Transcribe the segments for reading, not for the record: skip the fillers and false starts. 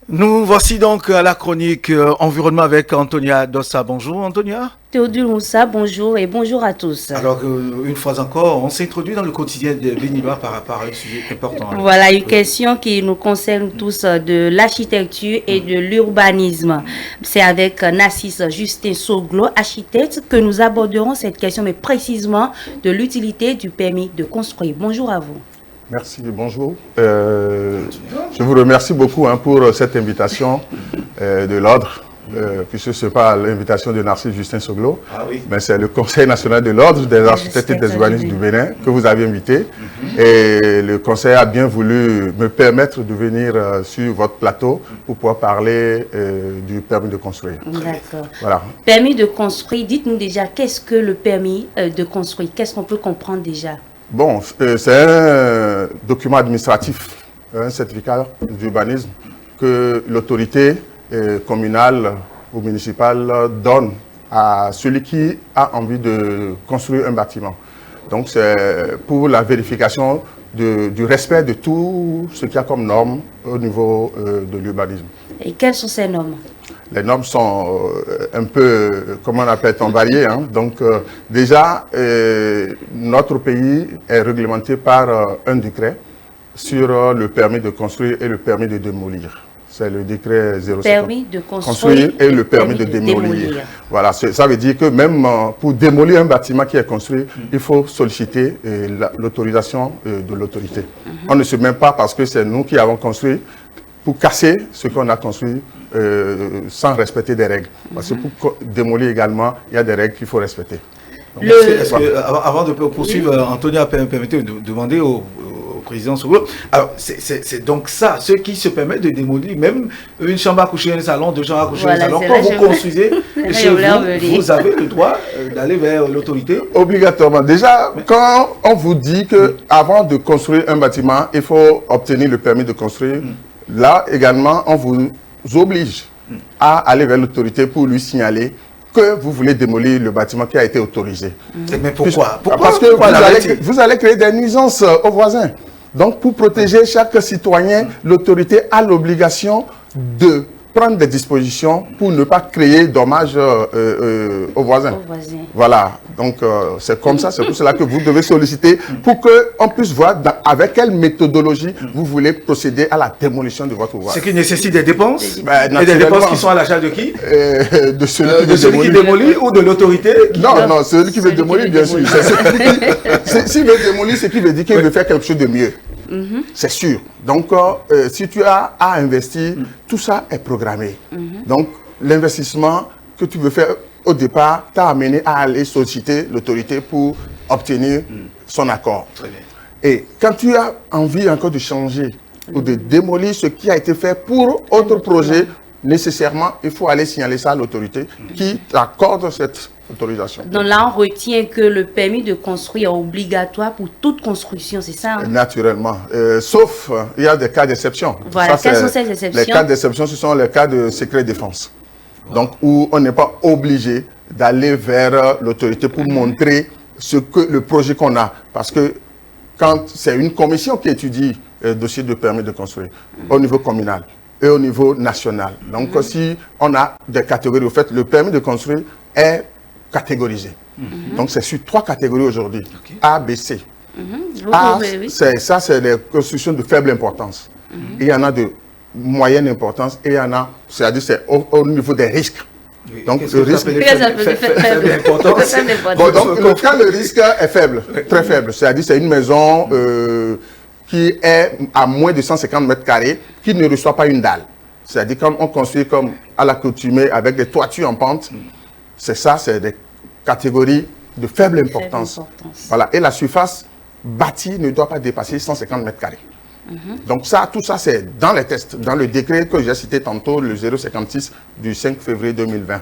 Nous voici donc à la chronique environnement avec Antonia Dossa. Bonjour Antonia. Théodule Moussa, bonjour et bonjour à tous. Alors une fois encore, on s'introduit dans le quotidien des Béninois par rapport à un sujet important. Voilà une question qui nous concerne tous de l'architecture et de l'urbanisme. C'est avec Narcisse Justin Soglo, architecte, que nous aborderons cette question, mais précisément de l'utilité du permis de construire. Bonjour à vous. Merci, bonjour. Je vous remercie beaucoup pour cette invitation de l'Ordre, puisque ce n'est pas l'invitation de Narcisse Justin Soglo, mais c'est le Conseil national de l'Ordre des architectes et des urbanistes du Bénin que vous avez invité. Et le Conseil a bien voulu me permettre de venir sur votre plateau pour pouvoir parler du permis de construire. D'accord. Voilà. Permis de construire, dites-nous déjà, qu'est-ce que le permis de construire? Qu'est-ce qu'on peut comprendre déjà? Bon, c'est un document administratif, un certificat d'urbanisme que l'autorité communale ou municipale donne à celui qui a envie de construire un bâtiment. Donc c'est pour la vérification du respect de tout ce qu'il y a comme normes au niveau de l'urbanisme. Et quelles sont ces normes? Les normes sont un peu, comment on appelle, variées. Donc déjà, notre pays est réglementé par un décret sur le permis de construire et le permis de démolir. C'est le décret 050. Permis de construire et le permis de démolir. Voilà, ça veut dire que même pour démolir un bâtiment qui est construit, il faut solliciter l'autorisation de l'autorité. On ne se met pas parce que c'est nous qui avons construit pour casser ce qu'on a construit sans respecter des règles. Parce que pour démolir également, il y a des règles qu'il faut respecter. Avant de poursuivre, Antonia, permettez de demander au président Soglo. Alors, c'est donc ça, ceux qui se permettent de démolir, même une chambre à coucher, un salon, deux chambres à coucher, un salon, quand vous construisez chez vous avez le droit d'aller vers l'autorité. Obligatoirement. Déjà, quand on vous dit qu'avant de construire un bâtiment, il faut obtenir le permis de construire, là également, on vous oblige à aller vers l'autorité pour lui signaler que vous voulez démolir le bâtiment qui a été autorisé. Mais pourquoi? Parce que vous allez créer des nuisances aux voisins. Donc, pour protéger chaque citoyen, l'autorité a l'obligation de prendre des dispositions pour ne pas créer dommages aux voisins. Voilà, donc c'est comme ça, c'est pour cela que vous devez solliciter pour qu'on puisse voir avec quelle méthodologie vous voulez procéder à la démolition de votre ouvrage. Ce qui nécessite des dépenses, et des dépenses qui sont à la charge de qui? De celui qui démolit ou de l'autorité? Non, celui qui veut démolir, bien sûr. S'il veut démolir, c'est qu'il veut dire qu'il veut faire quelque chose de mieux. C'est sûr. Donc, si tu as à investir, tout ça est programmé. Donc, l'investissement que tu veux faire au départ t'a amené à aller solliciter l'autorité pour obtenir son accord. Très bien. Et quand tu as envie encore de changer ou de démolir ce qui a été fait pour autre projet, nécessairement, il faut aller signaler ça à l'autorité qui t'accorde cette autorisation. Donc là, on retient que le permis de construire est obligatoire pour toute construction, c'est ça? Naturellement. Sauf, il y a des cas d'exception. Voilà, quelles sont ces exceptions? Les cas d'exception, ce sont les cas de secret défense. Donc, où on n'est pas obligé d'aller vers l'autorité pour montrer le projet qu'on a. Parce que quand c'est une commission qui étudie le dossier de permis de construire au niveau communal et au niveau national. Donc, si on a des catégories, au fait, le permis de construire est catégorisé. Donc, c'est sur 3 catégories aujourd'hui. A, B, C. A, c'est les constructions de faible importance. Il y en a de moyenne importance et il y en a, c'est-à-dire c'est au niveau des risques. Oui. Donc, le risque faible importance. Bon, donc, le risque est faible, très faible. C'est-à-dire c'est une maison qui est à moins de 150 mètres carrés, qui ne reçoit pas une dalle. C'est-à-dire quand on construit comme à l'accoutumée avec des toitures en pente, c'est ça, c'est des catégories de faible importance. Voilà. Et la surface bâtie ne doit pas dépasser 150 mètres carrés. Donc ça, tout ça, c'est dans les tests, dans le décret que j'ai cité tantôt, le 056 du 5 février 2020,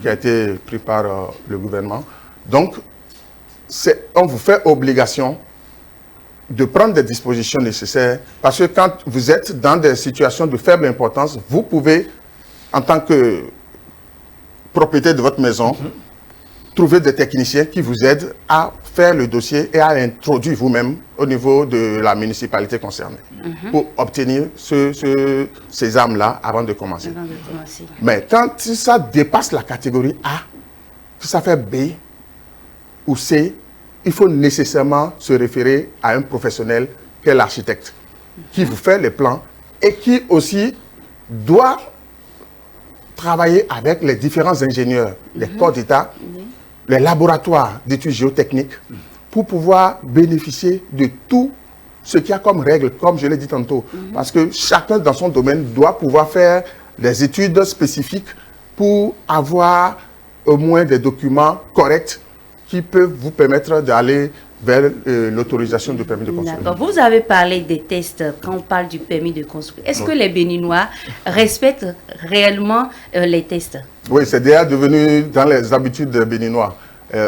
qui a été pris par le gouvernement. Donc, on vous fait obligation de prendre des dispositions nécessaires, parce que quand vous êtes dans des situations de faible importance, vous pouvez, en tant que propriétaire de votre maison, trouver des techniciens qui vous aident à faire le dossier et à l'introduire vous-même au niveau de la municipalité concernée pour obtenir ces armes-là avant de commencer. Mais quand ça dépasse la catégorie A, que ça fait B ou C, il faut nécessairement se référer à un professionnel qui est l'architecte, qui vous fait les plans et qui aussi doit travailler avec les différents ingénieurs, les corps d'État, les laboratoires d'études géotechniques, pour pouvoir bénéficier de tout ce qu'il y a comme règle, comme je l'ai dit tantôt. Parce que chacun dans son domaine doit pouvoir faire des études spécifiques pour avoir au moins des documents corrects qui peuvent vous permettre d'aller vers l'autorisation du permis de construire. D'accord. Vous avez parlé des tests quand on parle du permis de construire. Est-ce que les Béninois respectent réellement les tests? Oui, c'est déjà devenu dans les habitudes des Béninois.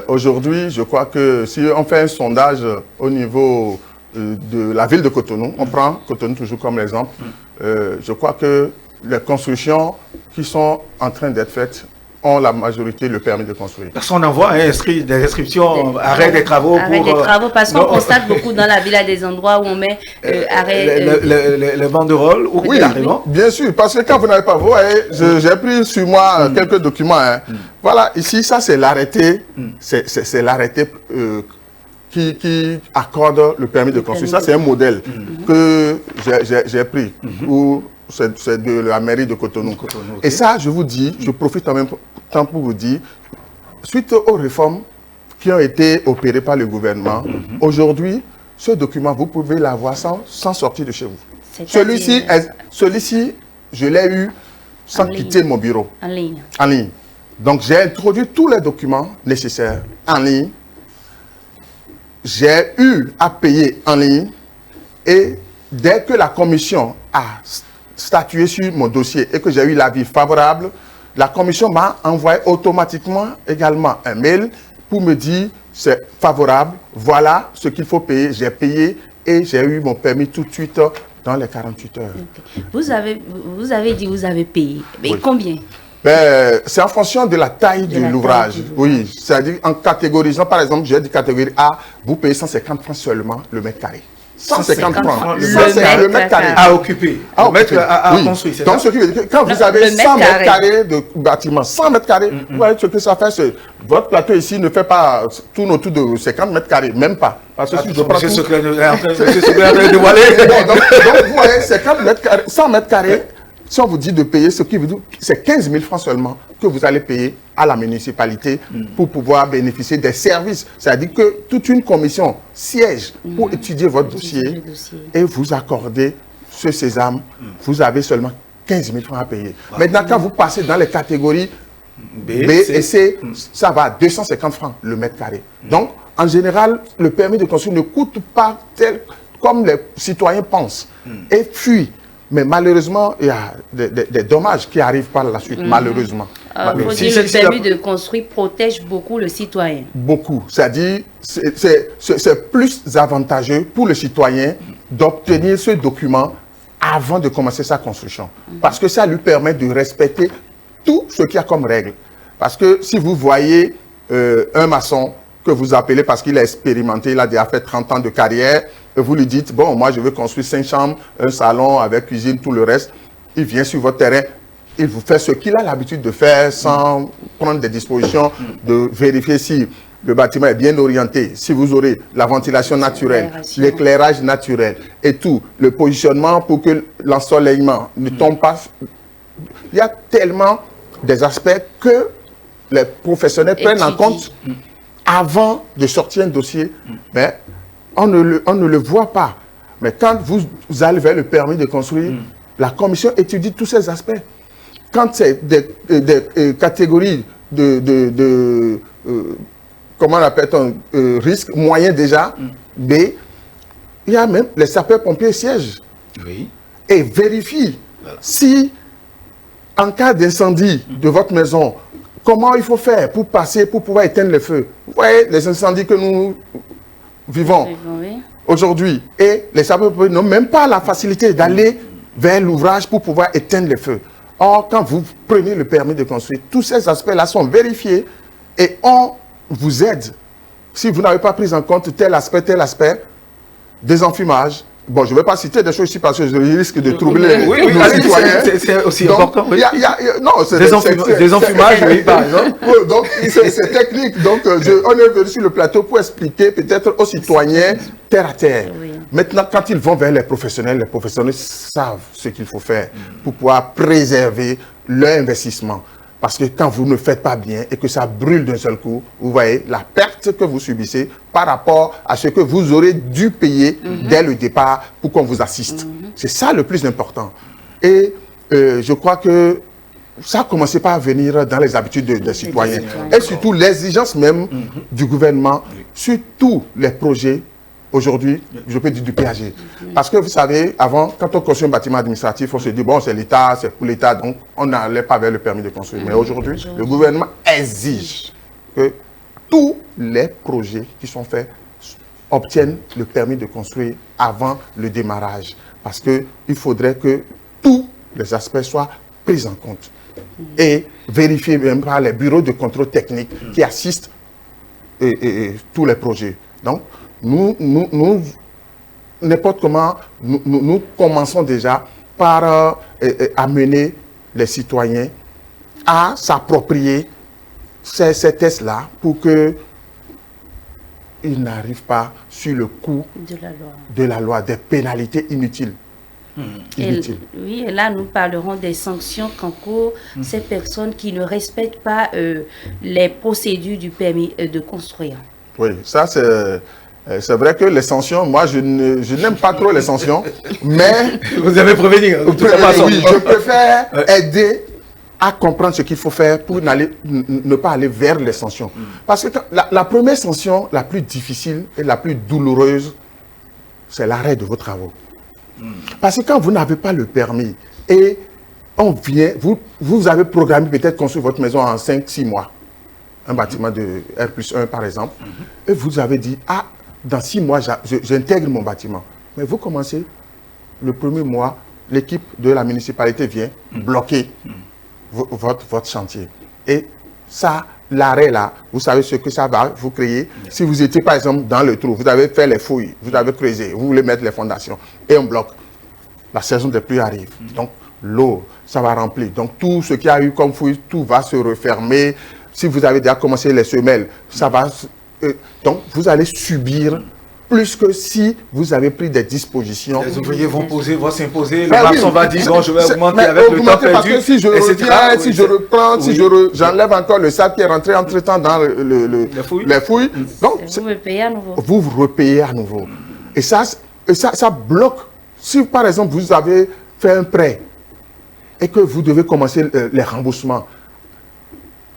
Aujourd'hui, je crois que si on fait un sondage au niveau de la ville de Cotonou, on prend Cotonou toujours comme exemple, je crois que les constructions qui sont en train d'être faites ont la majorité le permis de construire. Parce qu'on envoie inscrit des inscriptions, arrêt des travaux. Arrêt des travaux, parce qu'on constate beaucoup dans la ville à des endroits où on met arrêt. Les banderoles, oui, carrément. Bien sûr, parce que quand vous n'avez pas, vous voyez, j'ai pris sur moi quelques documents. Hein. Voilà, ici, ça c'est l'arrêté. C'est l'arrêté qui accorde le permis de construire. Ça c'est un modèle que j'ai pris. C'est de la mairie de Cotonou. Et ça, je vous dis, je profite en même temps pour vous dire, suite aux réformes qui ont été opérées par le gouvernement, aujourd'hui, ce document, vous pouvez l'avoir sans sortir de chez vous. Celui-ci, je l'ai eu sans quitter mon bureau. En ligne. En ligne. Donc, j'ai introduit tous les documents nécessaires en ligne. J'ai eu à payer en ligne. Et dès que la commission a statué sur mon dossier et que j'ai eu l'avis favorable, la commission m'a envoyé automatiquement également un mail pour me dire c'est favorable, voilà ce qu'il faut payer. J'ai payé et j'ai eu mon permis tout de suite dans les 48 heures. Okay. Vous avez dit vous avez payé. Mais oui. Combien? C'est en fonction de la taille de l'ouvrage. Oui, c'est-à-dire en catégorisant, par exemple, j'ai dit catégorie A, vous payez 150 francs seulement le mètre carré. 150 francs. Le mètre carré. À occuper. À construire. Donc, ce qui veut dire que quand vous avez 100 mètres carrés de bâtiment, 100 mètres carrés, vous voyez ce que ça fait. Votre plateau ici ne fait pas tourne autour de 50 mètres carrés, même pas. Parce que si je prends donc, vous voyez, 50 mètres carrés, 100 mètres carrés, si on vous dit de payer, ce qui veut dire c'est 15 000 francs seulement que vous allez payer à la municipalité pour pouvoir bénéficier des services. C'est-à-dire que toute une commission siège pour étudier votre dossier et vous accorder ce sésame. Vous avez seulement 15 000 francs à payer. Maintenant, quand vous passez dans les catégories B et C, ça va à 250 francs le mètre carré. Donc, en général, le permis de construire ne coûte pas tel comme les citoyens pensent et fuient. Mais malheureusement, il y a des dommages qui arrivent par la suite, malheureusement. Il faut dire que le permis de construire protège beaucoup le citoyen. Beaucoup. C'est-à-dire, c'est plus avantageux pour le citoyen d'obtenir ce document avant de commencer sa construction. Parce que ça lui permet de respecter tout ce qu'il y a comme règle. Parce que si vous voyez un maçon que vous appelez parce qu'il est expérimenté, il a déjà fait 30 ans de carrière, et vous lui dites, bon, moi je veux construire 5 chambres, un salon avec cuisine, tout le reste. Il vient sur votre terrain, il vous fait ce qu'il a l'habitude de faire sans prendre des dispositions, de vérifier si le bâtiment est bien orienté, si vous aurez la ventilation naturelle, l'éclairage naturel et tout, le positionnement pour que l'ensoleillement ne tombe pas. Il y a tellement des aspects que les professionnels prennent en compte avant de sortir un dossier. Mais on ne le voit pas. Mais quand vous allez vers le permis de construire, la commission étudie tous ces aspects. Quand c'est des catégories comment on appelle-t-on, risque moyen déjà, B, il y a même les sapeurs-pompiers siègent et vérifient si, en cas d'incendie de votre maison, comment il faut faire pour passer, pour pouvoir éteindre le feu. Vous voyez les incendies que nous vivons aujourd'hui. Et les sapeurs-pompiers n'ont même pas la facilité d'aller vers l'ouvrage pour pouvoir éteindre le feu. Or, quand vous prenez le permis de construire, tous ces aspects-là sont vérifiés et on vous aide si vous n'avez pas pris en compte tel aspect, des enfumages. Bon, je ne vais pas citer des choses ici parce que je risque de troubler nos citoyens. C'est aussi donc, important. Oui. Non, des enfumages, oui, par exemple. Donc, c'est technique. Donc, on est venu sur le plateau pour expliquer peut-être aux citoyens terre à terre. Oui. Maintenant, quand ils vont vers les professionnels savent ce qu'il faut faire pour pouvoir préserver leur investissement. Parce que quand vous ne faites pas bien et que ça brûle d'un seul coup, vous voyez la perte que vous subissez par rapport à ce que vous aurez dû payer dès le départ pour qu'on vous assiste. C'est ça le plus important. Et je crois que ça a commencé par venir dans les habitudes des citoyens. Et surtout l'exigence même du gouvernement sur tous les projets. Aujourd'hui, je peux dire du PAG. Parce que vous savez, avant, quand on construit un bâtiment administratif, on se dit, bon, c'est l'État, c'est pour l'État, donc on n'allait pas vers le permis de construire. Mais aujourd'hui, le gouvernement exige que tous les projets qui sont faits obtiennent le permis de construire avant le démarrage. Parce qu'il faudrait que tous les aspects soient pris en compte et vérifiés même par les bureaux de contrôle technique qui assistent tous les projets. Donc, nous n'importe comment, nous commençons déjà par amener les citoyens à s'approprier ces tests-là pour qu'ils n'arrivent pas sur le coup de la loi, des pénalités inutiles. Oui, et là, nous parlerons des sanctions qu'encourent ces personnes qui ne respectent pas les procédures du permis de construire. Oui, ça c'est vrai que les sanctions, moi je n'aime pas trop les sanctions, mais... Vous avez prévenu, de toute façon. Oui, je préfère aider à comprendre ce qu'il faut faire pour ne pas aller vers les sanctions. Parce que la première sanction, la plus difficile et la plus douloureuse, c'est l'arrêt de vos travaux. Parce que quand vous n'avez pas le permis et on vient, vous avez programmé peut-être construire votre maison en 5-6 mois, un bâtiment de R+1 par exemple, et vous avez dit, ah, dans 6 mois, j'intègre mon bâtiment. Mais vous commencez, le premier mois, l'équipe de la municipalité vient bloquer votre chantier. Et ça, l'arrêt là, vous savez ce que ça va vous créer. Si vous étiez par exemple dans le trou, vous avez fait les fouilles, vous avez creusé, vous voulez mettre les fondations, et on bloque. La saison des pluies arrive. Donc l'eau, ça va remplir. Donc tout ce qui a eu comme fouille, tout va se refermer. Si vous avez déjà commencé les semelles, ça va... donc, vous allez subir plus que si vous avez pris des dispositions. Les ouvriers vont s'imposer, le maçon va dire, bon, je vais augmenter avec le temps perdu, si je reviens, si je reprends, si j'enlève encore le sac qui est rentré entre-temps dans les fouilles, donc, vous repayez à nouveau. Vous repayez à nouveau. Et ça bloque. Si, par exemple, vous avez fait un prêt et que vous devez commencer les remboursements,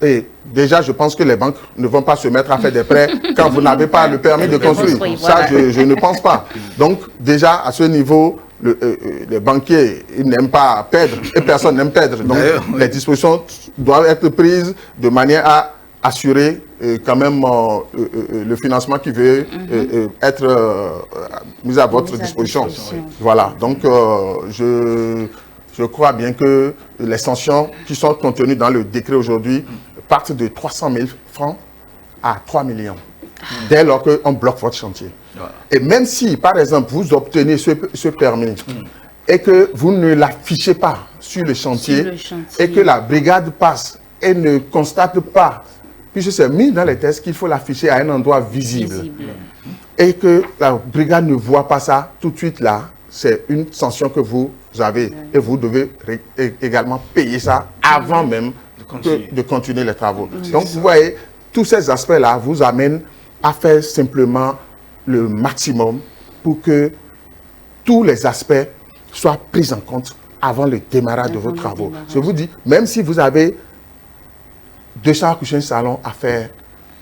et déjà, je pense que les banques ne vont pas se mettre à faire des prêts quand vous n'avez pas le permis de construire. Ça, je ne pense pas. Donc, déjà, à ce niveau, les banquiers, ils n'aiment pas perdre et personne n'aime perdre. Donc, les dispositions doivent être prises de manière à assurer quand même le financement qui veut être mis à votre disposition. Voilà. Donc, je crois bien que les sanctions qui sont contenues dans le décret aujourd'hui partent de 300 000 francs à 3 millions, dès lors qu'on bloque votre chantier. Et même si, par exemple, vous obtenez ce permis et que vous ne l'affichez pas sur le chantier et que la brigade passe et ne constate pas, puisque c'est mis dans les tests qu'il faut l'afficher à un endroit visible, et que la brigade ne voit pas ça tout de suite là, c'est une sanction que vous avez et vous devez également payer ça avant même de continuer les travaux. Donc vous voyez, tous ces aspects-là vous amènent à faire simplement le maximum pour que tous les aspects soient pris en compte avant le démarrage de vos travaux. Je vous dis, même si vous avez 200 accouchés de salon à faire,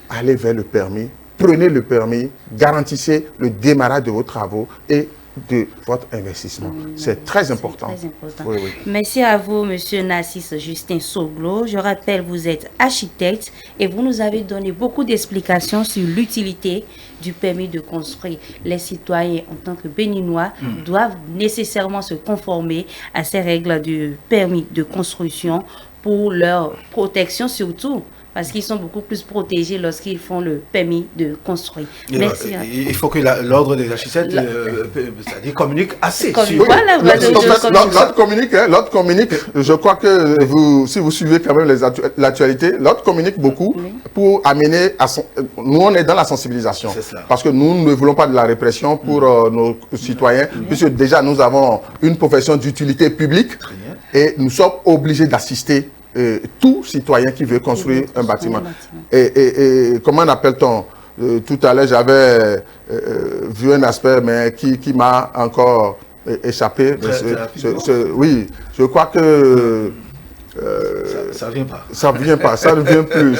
allez vers le permis, prenez le permis, garantissez le démarrage de vos travaux et de votre investissement. C'est très important. Très important. Oui, oui. Merci à vous, Monsieur Narcisse Justin Soglo. Je rappelle, vous êtes architecte et vous nous avez donné beaucoup d'explications sur l'utilité du permis de construire. Les citoyens, en tant que Béninois, doivent nécessairement se conformer à ces règles du permis de construction pour leur protection surtout. Parce qu'ils sont beaucoup plus protégés lorsqu'ils font le permis de construire. Merci. Il faut que l'ordre des architectes c'est-à-dire communique assez. Voilà, l'ordre communique, je crois que si vous suivez quand même l'actualité, l'ordre communique beaucoup pour amener nous on est dans la sensibilisation. Parce que nous ne voulons pas de la répression pour nos citoyens, puisque déjà nous avons une profession d'utilité publique et nous sommes obligés d'assister tout citoyen qui veut construire un bâtiment. Et comment appelle-t-on tout à l'heure, j'avais vu un aspect mais qui m'a encore échappé. Oui, je crois que ça vient pas. Ça vient pas, ça ne vient plus.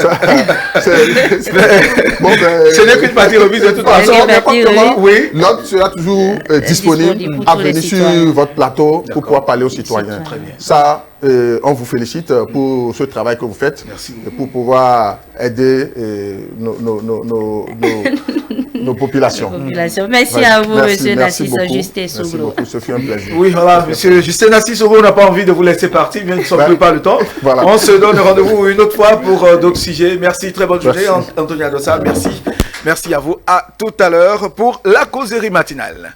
Ce n'est qu'une partie remise de toute façon. Oui, l'ordre sera toujours disponible à venir sur votre plateau pour pouvoir parler aux citoyens. Très bien. Ça, on vous félicite pour ce travail que vous faites. Merci. Pour pouvoir aider nos populations. Merci à vous, monsieur Nassis Justin Soglo. Merci beaucoup, ce fut un plaisir. Oui, voilà, monsieur Justin Nassis Soglo, on n'a pas envie de vous laisser partir, bien que ça ne peut pas le temps. Voilà. On se donne rendez-vous une autre fois pour d'autres sujets. Merci, très bonne journée, Antonia Dossa. Merci. Merci à vous. À tout à l'heure pour la causerie matinale.